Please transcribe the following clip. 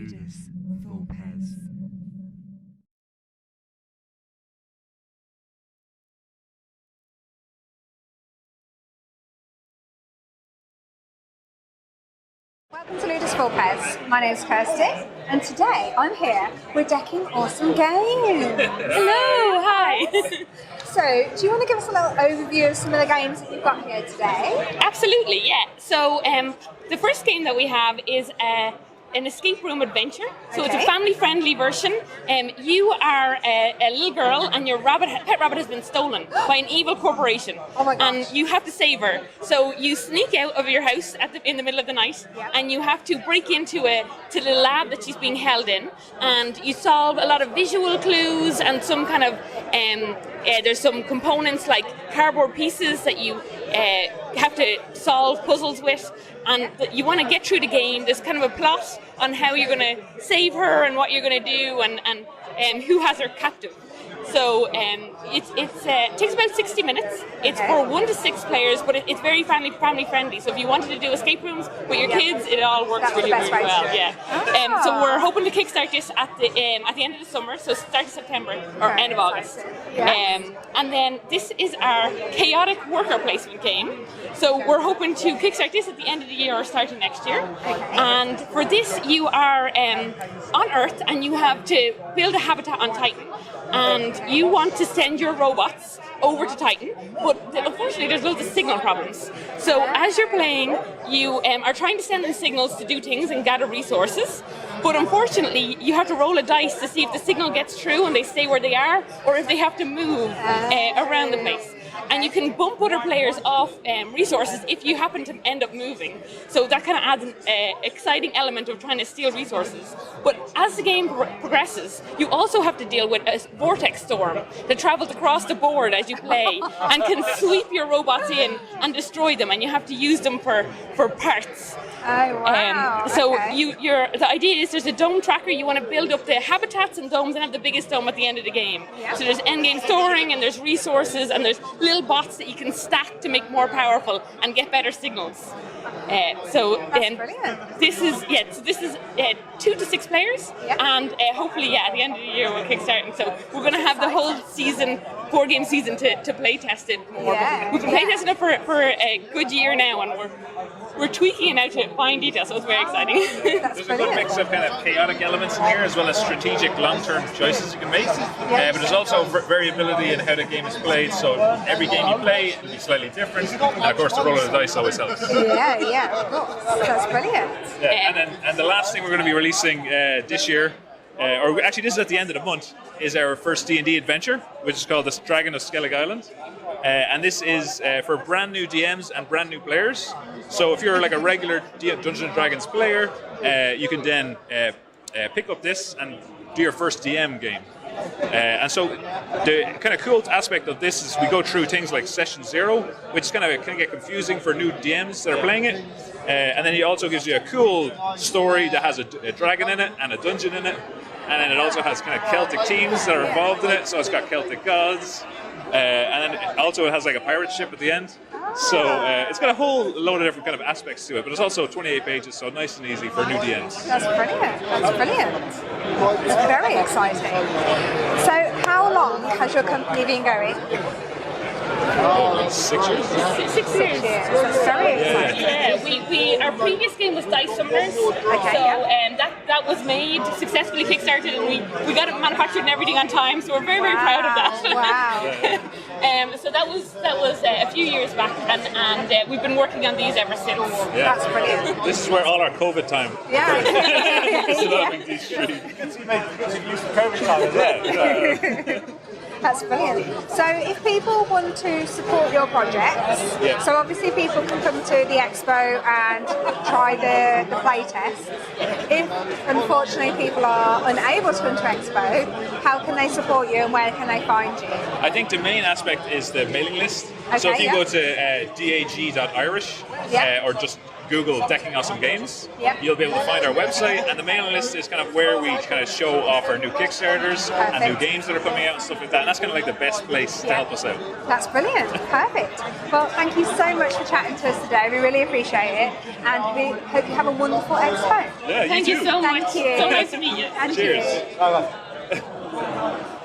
Ludus, Vulpes. Welcome to Ludus Vulpes. My name is Kirsty, and today I'm here with Decking Awesome Games. Hello, hi. So, do you want to give us a little overview of some of the games that you've got here today? Absolutely, yeah. So the first game that we have is an escape room adventure. So it's a family-friendly version. You are a little girl, and your pet rabbit has been stolen by an evil corporation. Oh my gosh. And you have to save her. So you sneak out of your house in the middle of the night, and you have to break into the lab that she's being held in, and you solve a lot of visual clues and some kind of there's some components like cardboard pieces that you have to solve puzzles with, and you want to get through the game. There's kind of a plot on how you're going to save her and what you're going to do and who has her captive. So it takes about 60 minutes. It's for 1 to 6 players, but it's very family friendly. So if you wanted to do escape rooms with your kids, it all works really well. Yeah. So we're hoping to kickstart this at the end of the summer, so start of September or end of August. And then this is our chaotic worker placement game. So we're hoping to kickstart this at the end of the year or starting next year. And for this, you are on Earth, and you have to build a habitat on Titan. And you want to send your robots over to Titan, but unfortunately there's loads of signal problems. So as you're playing, you are trying to send them signals to do things and gather resources, but unfortunately you have to roll a dice to see if the signal gets through and they stay where they are, or if they have to move around the place. And you can bump other players off resources if you happen to end up moving. So that kind of adds an exciting element of trying to steal resources. But as the game progresses, you also have to deal with a vortex storm that travels across the board as you play and can sweep your robots in and destroy them, and you have to use them for parts. Oh, wow. So the idea is there's a dome tracker. You want to build up the habitats and domes and have the biggest dome at the end of the game. So there's end-game storing, and there's resources, and there's little bots that you can stack to make more powerful and get better signals. That's brilliant. This is 2 to 6 players, and hopefully at the end of the year we're kickstarting. So we're going to have the whole season, board game season, to play test it more. We've been play testing it for a good year now, and we're tweaking it out to fine detail, so it's very exciting. There's a good mix of kind of chaotic elements in here, as well as strategic long-term choices you can make. But there's also variability in how the game is played, so every game you play will be slightly different. And of course, the roll of the dice always helps. Of course. That's brilliant. And the last thing we're going to be releasing this year, or actually this is at the end of the month, is our first D&D adventure, which is called the Dragon of Skellig Island. And this is for brand new DMs and brand new players. So if you're like a regular Dungeons & Dragons player, you can then pick up this and do your first DM game. And so the kind of cool aspect of this is we go through things like Session 0, which can get confusing for new DMs that are playing it. And then it also gives you a cool story that has a dragon in it and a dungeon in it. And then it also has kind of Celtic themes that are involved in it. So it's got Celtic gods. And then it has like a pirate ship at the end. So it's got a whole load of different kind of aspects to it, but it's also 28 pages, so nice and easy for new DMs. That's brilliant. It's very exciting. So how long has your company been going? 6 years? 6 years. That's very exciting. Our previous game was Dice Summoners. So that was made, successfully kickstarted, and we got it manufactured and everything on time, so we're very, very proud of that. Wow. So that was a few years back, and we've been working on these ever since. That's brilliant. This is where all our COVID time. Yeah. These streams. You use the COVID time as well. That's brilliant. So if people want to support your projects, so obviously people can come to the Expo and try the play test. If unfortunately people are unable to come to Expo, how can they support you and where can they find you? I think the main aspect is the mailing list. So if you go to dag.irish or just Google Decking Awesome Games, Yep. you'll be able to find our website, and the mailing list is kind of where we kind of show off our new Kickstarters and new games that are coming out and stuff like that. And that's kind of like the best place to help us out. That's brilliant. Perfect. Well, thank you so much for chatting to us today. We really appreciate it, and we hope you have a wonderful expo. Yeah, Thank you too. so Thank much. you. So nice to meet you. And Cheers. you.